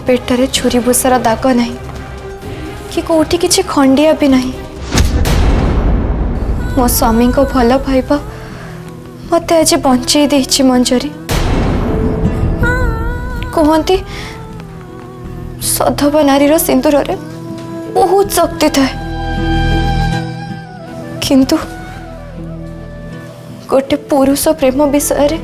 पेटरे छुरी भूसार दाग नहीं कि कोठी किछि खंडिया भी नहीं। मो स्वामी को भल पाइबा मते आज बंचई देछि मंजरी। कहती सधवा नारीर सिंदूर रे बहुत शक्ति थाए, किंतु गोटे पुरुष प्रेम विषय रे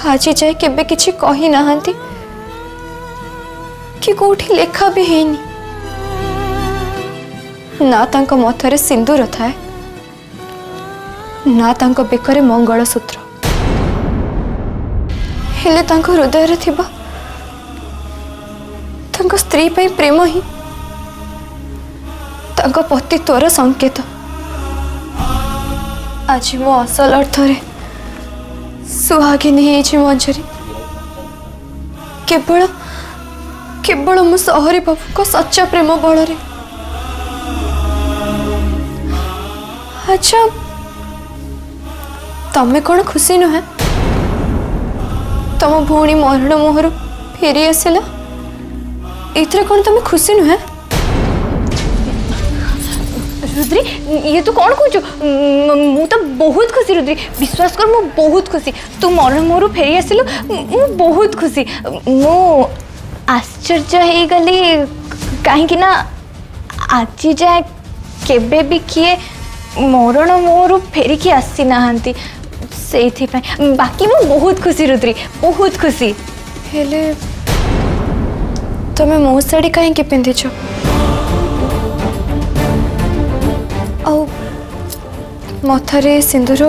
आज जाए केबे किछि कही नाहंती कि कोठी लेखा भी हेनी। ना तांको मथरे सिंदूर थाए ना तांको बेकरे मंगलसूत्र, हेले तांको हृदय रे थिबा तांको स्त्री पे प्रेम ही तांको पतित्वर संकेत। आज मो असल अर्थ रे सुहागिनी है मंजरी, केवल केवल मो सहरी बाबू को सच्चा प्रेम बल रे। अच्छा तमें कौन खुशी नुहे तम भौणी मरण मोहर फेरी आसला इतरे कौन तुम खुशी नुहे? रुद्री ये तू कौन कहूँ? मु तो बहुत खुशी रुद्री, विश्वास कर मु बहुत खुशी। तू मरण मोहर फेरी आसिलु मु बहुत खुशी। मु आश्चर्य हो गली कहीं ना आज जाए केबे भी किए मरण मोहर फेरिकी आसी नाहांती से बाकी मु बहुत खुशी रुद्री, बहुत खुशी। हेले तमें मो शाड़ी कहीं पिंधिच मथरे सिंदूर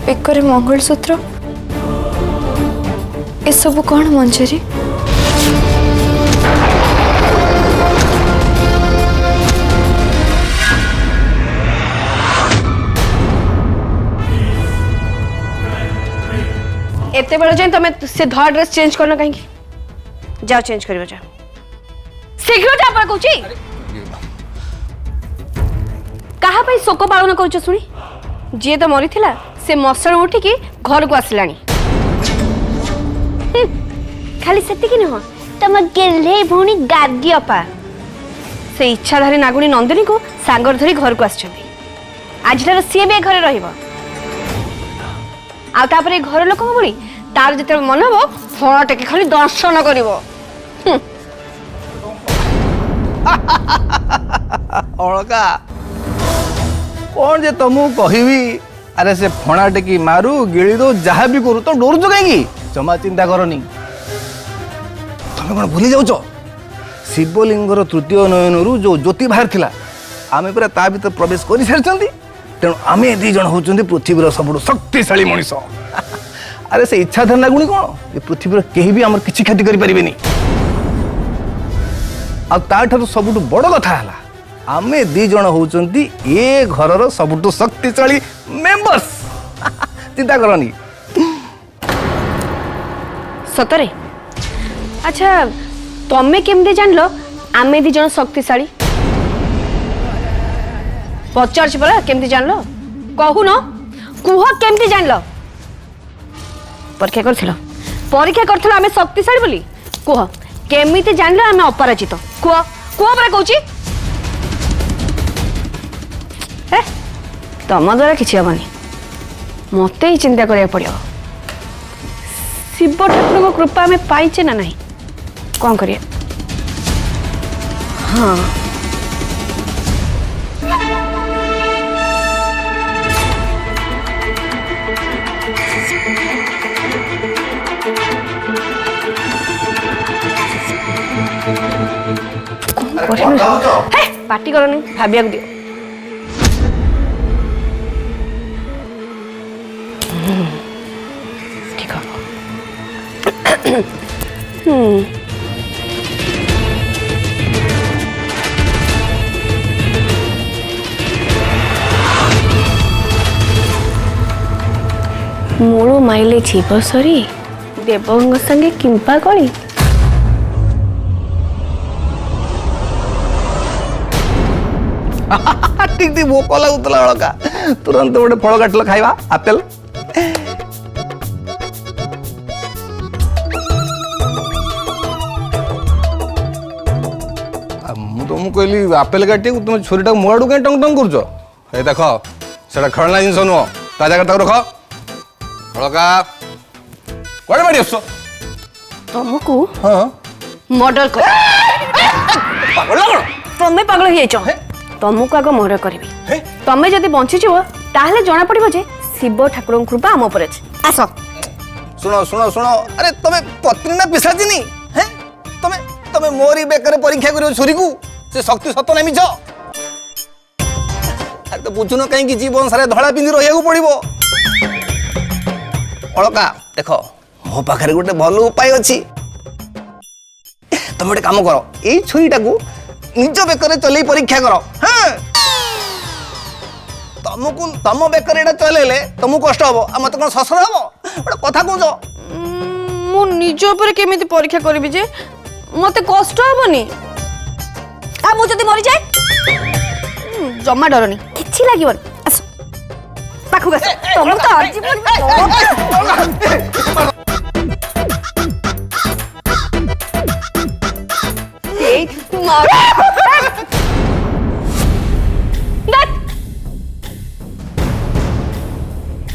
बेकरे मंगलसूत्र ए सब कौन मंजरी? एते बड़ जाए तुम से धड़ ड्रेस चेंज करना कहीं जाओ चेंज कर जाओ शीघ्र जा पर कहूची कहा भाई शोक पालन कर शुणी जी तो मरी थिला से मसल उठिकी घर को आसलानी खाली सेतिकी नुह तुम गेले भौणी गादी अपा से इच्छाधारी नागुणी नंदिनी को सांगर धरी घर को आस आज सी भी घरे रहिबा आउे घर लोक भली तार जो मन हम फल टेके खाली दर्शन कर अलका कौन जे तुमको कहबी अरे से फणा टेकी मारू गिड़ी दो जहाँ भी करू तो डर जो कहीं जमा चिंता करनी। तुम कौन भूली जाऊच शिवलिंगर तृतीय नयन जो ज्योति बाहर थिला आमे पूरा ता भीतर प्रवेश कर सारी तेणु आम दी जन होती पृथ्वीर सब शक्तिशाली मनीष। अरे से इच्छाधार नागुणी कौन ये पृथ्वीर कहीं भी आम किसी क्षति करें आठार सबुठ बड़ कथा है आमे दी जन होती ये घर सबुठ शक्तिशाली मेंबर्स चिंता करनी सतरे। अच्छा तमें केमती जान लो आमे दी जन शक्तिशाली पचार परा केमती जान लो कहू न कुह केमती जान लो परीक्षा कर आमे शक्तिशाली बोली कुह केमिति जान लो आमे अपराजित कुह कुह परा कहूची तम द्वारा किसी हेनी मत ही चिंता करिया पड़ो शिव ठाकुर कृपा आमे पाइचे ना नहीं कौन करिए। हाँ पार्टी करनी भाविया दियो ठीक मूल माइले जीव सरी देवंग संगे किंपा कली ठीक थी भोक लगुला अलका तुरंत गोटे फल काटल खाइबा आपेल कहली आपेल काटी तुम छुरीटा मो आड़ू कहीं टंग टंग कर देख से खेलना जिन नुह ता जगह रख अलका कड़े बाड़ी आस तुमको हाँ मर्डर कर पागल ना कौन तुम्हें पागल हो जाइछ तुमको आग मर्डर करी तमें जदि बंचीज ताहले जना पड़िबो जे शिव ठाकुर कृपा आम पर आस सुनो सुनो सुनो अरे तुम्हें पत्नी ना पिशाचिनी हैं तुम्हें तुम्हें मोरी बेकर परीक्षा करियो छुरी को से शक्ति सत ना मिछ अरे तो बुझुन कहीं जीवन सारे धड़ा पिंधि रहिया पड़िबो अलका देख मो पाखरे गोटे भल उपाय अछि तुम गोटे काम कर एई छुरीटा को निज बेकर चले परीक्षा कर हाँ तुमको तुम बेकर एटा चलेले तुमको कष्ट हबो आ मते कोन ससर हबो गोटे कथा कहूछ मु निज ऊपर केमिति परीक्षा करबी जे मते कष्ट हबनी आ मु जदि मरि जाए जम्मा डरनी किछि लागिबनी आस पाखु गस तुम तो अजीब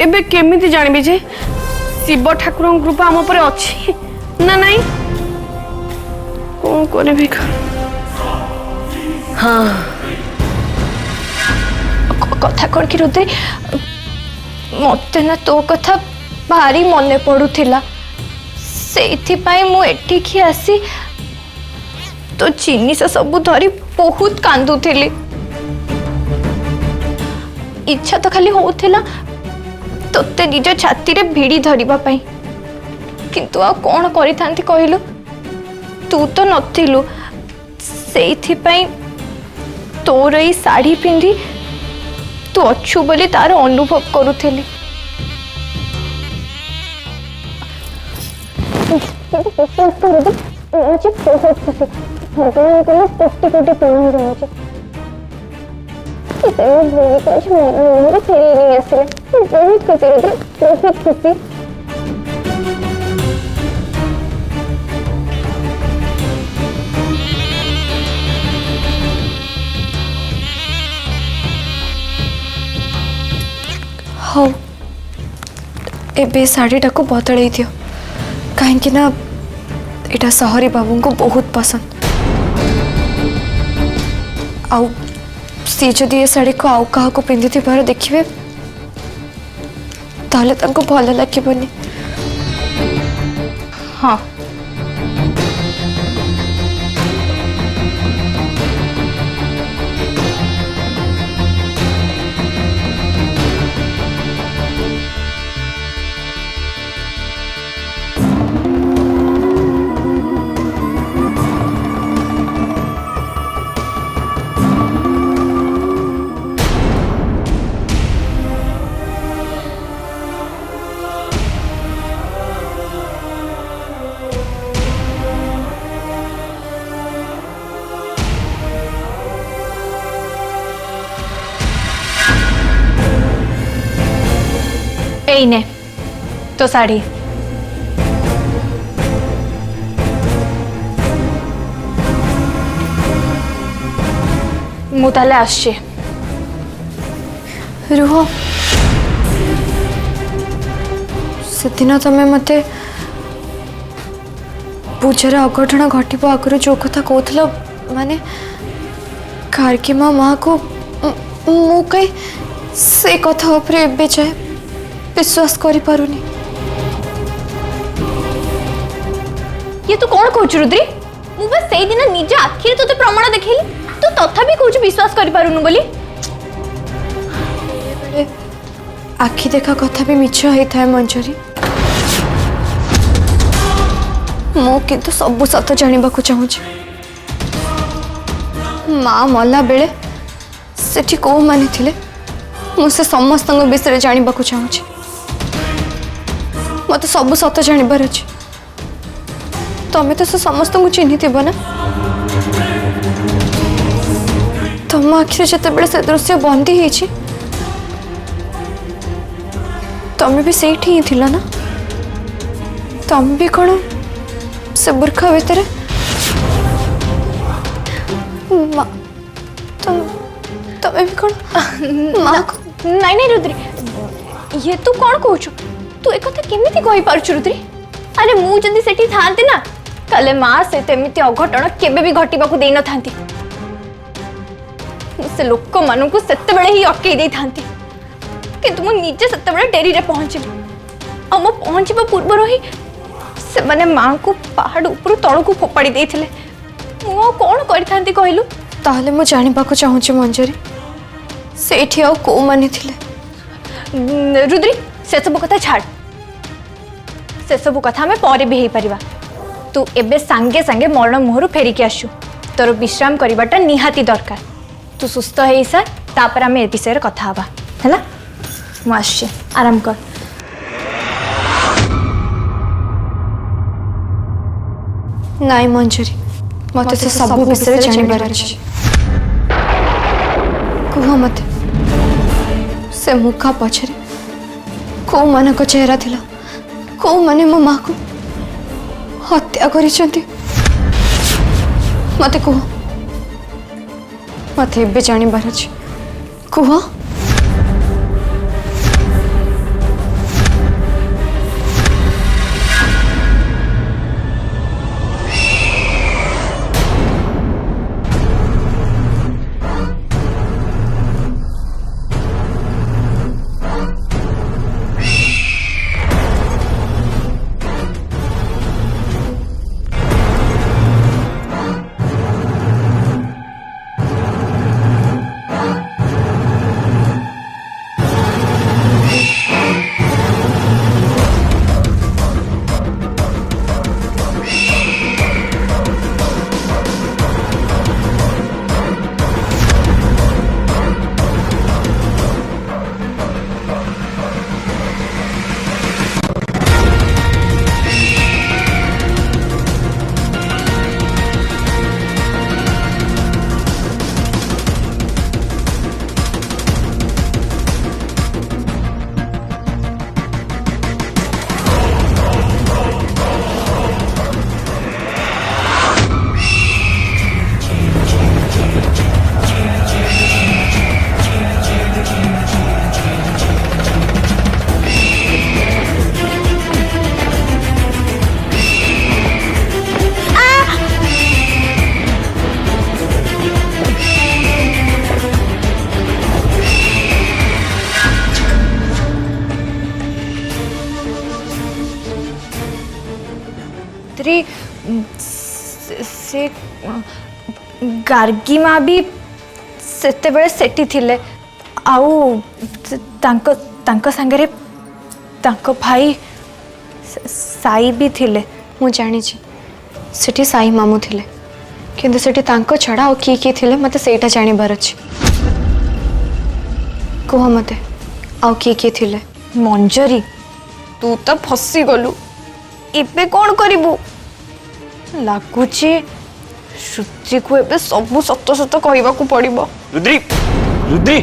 एबे केमिति जानिबी जे शिव ठाकुर कृपा आम पर अच्छी ना नहीं कौन करे हाँ कथा कौन कि रुद्री मते ना तो कथा भारी मन पड़ुथिला सेइथिपाई मु एठिकी आसी तो जिनिस सब धरी बहुत कांदुथिली इच्छा तो खाली होउथिला तोते निज छाती रे भिड़ी धरिबा पई किंतु आ कोन करिथांती कहिलु तू तो नथिलु सेइथिपाई तोर ई साड़ी पिंधी तू अच्छु बोली तार अनुभव करुथिली हाँ एबे साड़ीटा को बदल दियो कहीं ना एटा सहरी बाबू को बहुत पसंद आउ सी जदि ये साड़ी को आउ क्या पिंधि थी देखिए ताले तांको भल लगे हाँ एने तो साड़ी मु ताले आछे रुह से दिन तमें मते पूजार अघटना घटव आगु जो कथा कहला माने कार्की माँ को मु कहीं से कथा उपरे एबे जाए विश्वास करि पारुनी। ये तू कौन कहूच रुद्री मु बस सेई दिन निज आखिर तोते प्रमाण देखैली तू तथापि कहूच विश्वास करि पारुनु बोली आखि देखा कथा भी मिछ होता है मंजरी मु किंतु सब सत जानिबा को चाहूची माँ मला बेले सेठी को माने थिले मु से समस्त विषय जानिबा को चाहूची मत सब सत जानिबार अछि तमे तो से समस्त को चिन्हि थिबो ना तुम आखिर जते बेले से दृश्य बंदी हेछि तमे भी सेठी ही थिला ना तम भी कौन से बुर्खा भितर तमें भी कौन माँ को ନାଇଁ ନାଇଁ ରୁଦ୍ରି ଇଏ ତୁ କ'ଣ କହୁଛୁ ତୁ ଏ କଥା କେମିତି କହିପାରୁଛୁ ରୁଦ୍ରି ଆରେ ମୁଁ ଯଦି ସେଠି ଥାଆନ୍ତି ନା ତାହେଲେ ମା ସହିତ ଏମିତି ଅଘଟଣ କେବେ ବି ଘଟିବାକୁ ଦେଇନଥାନ୍ତି ମୁଁ ସେ ଲୋକମାନଙ୍କୁ ସେତେବେଳେ ହିଁ ଅଟକେଇ ଦେଇଥାନ୍ତି କିନ୍ତୁ ମୁଁ ନିଜେ ସେତେବେଳେ ଡେରିରେ ପହଞ୍ଚିଲି ଆଉ ମୁଁ ପହଞ୍ଚିବା ପୂର୍ବରୁ ହିଁ ସେମାନେ ମାଙ୍କୁ ପାହାଡ଼ ଉପରୁ ତଳକୁ ଫୋପାଡ଼ି ଦେଇଥିଲେ ମୁଁ ଆଉ କ'ଣ କରିଥାନ୍ତି କହିଲୁ ताहले मु जानिबाको चाहूची मंजरी सेठी आउ को माने थिले रुद्री से सब कथा छाड़ से सब कथा हमें पर भी हो पारिबा तू एबे सांगे सांगे मरण मुहर फेरिकी आसु तोर विश्राम करवाटा निहाती दरकार तू सुस्थ हो सार तापर आम ए विषय कथा हवा है मु आसुची आराम कर नाई मंजरी मते से सब विषय जानिबार अछि कुह मत से मुखा पछरे को मन को चेहरा थिला को माने मो माँ को हत्या करिसंती मते कुह मते एबे जानिबार अछि कुह से गार्गी माँ भी सेते बेले सेठी थिले आउ तांको संगरे तांको भाई साई भी थिले मु जानी छी सेठी साई मामू थिले किंतु सेठी तांको छड़ा और किए थिले मते सेटा जानिबार अछि कुह मते आउ किए थिले मंजरी तू तो फसी गलु एबे कौन करिबू लागुची श्रुति को एबे सब सत सत कहबा को पड़िबो रुद्री रुद्री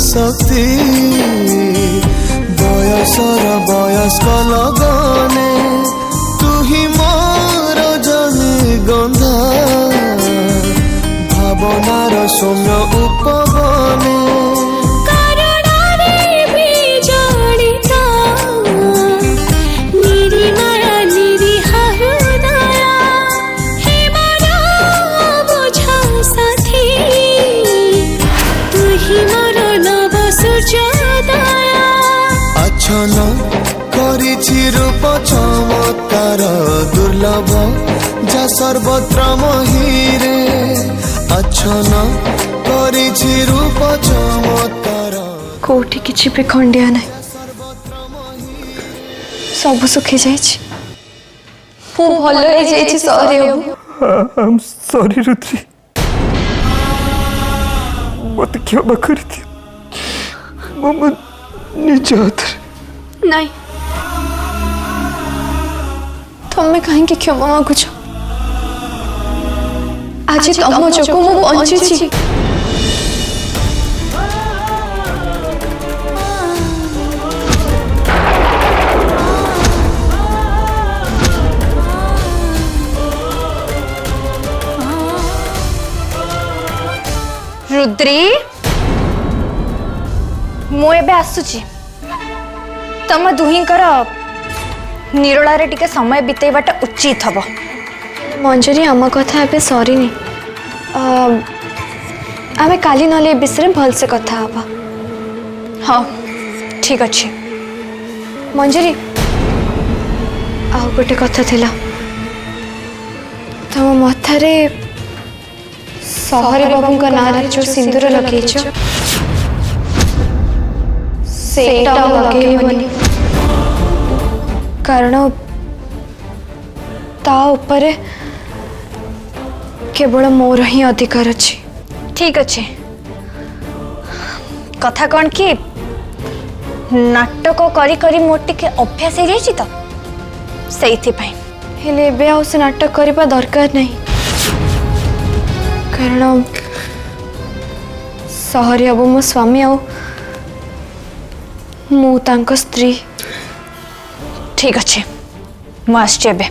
शक्ति बयसर बयस्क लगने तू ही मोर जनी गंधा भावनार सौम्य उपबने रूप चमत्कार दुर्लभ जा सर्वत्र महिरे अच्छन करिछि रूप चमत्कार कोठी किछि भी खंडिया नै सब सुखी जाइछि मु भलो हे जाइछि सॉरी आई एम सॉरी रुद्री मत क्षमा कर दियो मो निज हाथ नहीं तुम्हें कहीं क्षमा मागुच आज तुम जो मु बंची रुद्री मु एबे आसुची तम दुहींकर निरोलारे टिके समय बितेबाटा उचित हबो। मंजरी आम कथा एबे सरीनी आमे काली नले विषय भलसे कथा हबा। हाँ ठीक अच्छे मंजरी आउ गोटे कथा थिला तुम मथारे सहरी बाबू का नारे जो सिंदूर लगेच सेटा लगेबनी कारण ता उपरे केवल मोर ही अधिकार अच्छी। ठीक अच्छे कथा कौन कि नाटक करी करी मोर टिके अभ्यास हो जाइछि तो सेइथिपाई हेले एबे आउ से नाटक करबा दरकार नहीं कारण सहरी अब मो स्वामी आउ मु तांको स्त्री। ठीक अच्छे मु आसछि एबे।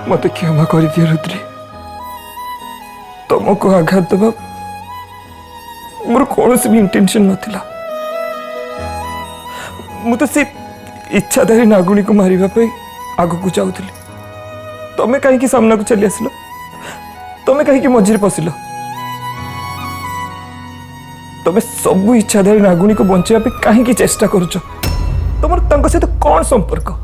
मत क्षमा कर दियो रुद्री तुमको आघात देवा मोर कौन भी इंटेंशन नथिला मु तो से इच्छाधारी नागुणी को मारिबा पे आगो को जाउथली तमे काहे की सामना को चली आसिलो तमे काहे की मझिरे पसिलो तमे सब इच्छाधारी नागुणी को बंचेबा पे काहे की चेष्टा करूछ तमर तांको से तो कौन संपर्क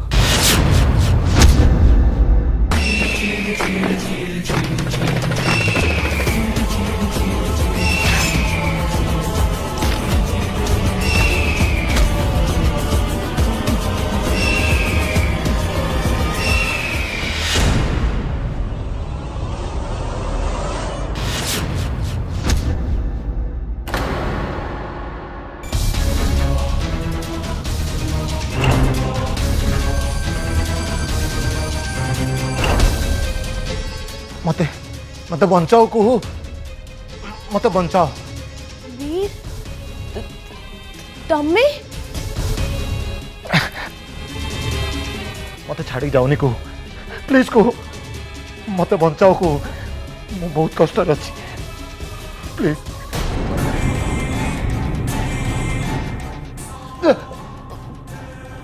मते मते बंचाओ कुहू मते बंचाओ वीर तमे मते छाड़ी जाऊनी कुहू प्लीज कुहू मते बंचाओ कुहू मु बहुत कष्ट अच्छी प्लीज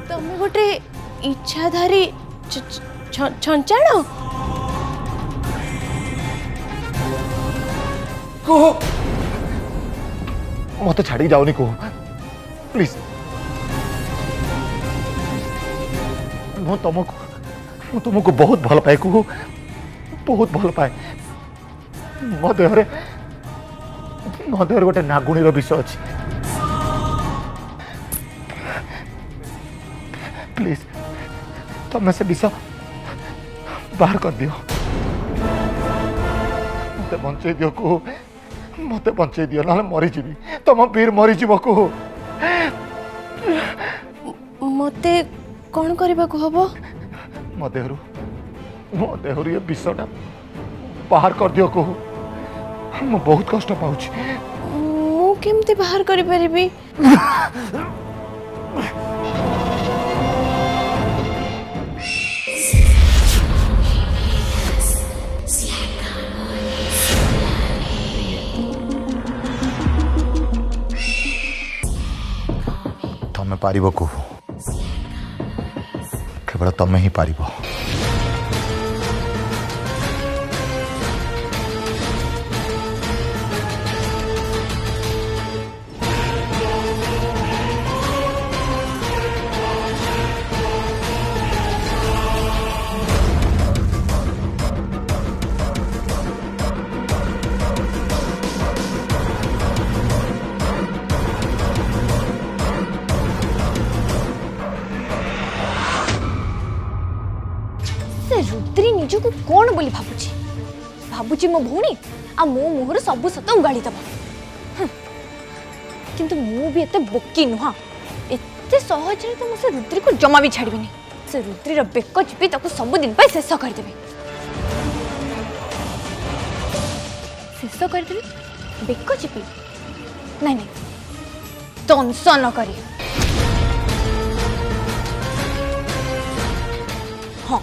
तमे गोटे इच्छाधारी छंचाण कुहू मते छाड़ी जाऊनी कुहू प्लीज मु तुमको बहुत भल पाए कुहू बहुत भल पाए मो देहरे गोटे नागुणी विष अच्छी प्लीज तमें से विष बाहर कर दियो मते बंचे दियो कुहू मते बंचे दियो ना मरीजी तुम वीर मरीजी कुहू मते कौन करबा को हबो मो देहरु ये विषटा बाहर कर दियो कुहू मु बहुत कष्ट पाउछि मु केमते बाहर करि परिबी तमें पारिबो कुहू केवल तमें ही पारिबो निजको कौन बोली भाबुची भाबुची मो भौणी आ मो मुहर सब सत उगाड़ी दबा किंतु मु भी एते बोकी नुहा एते सहज रे तो मो से रुद्री को जमा भी छाड़बिनी से रुद्री रो बेक चिपी ताको सब दिन पे शेष कर देबे शेष कर देबे बेक चिपी नहीं नहीं दंश न करी हाँ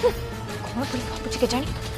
कौन बोली भाबुची के जानी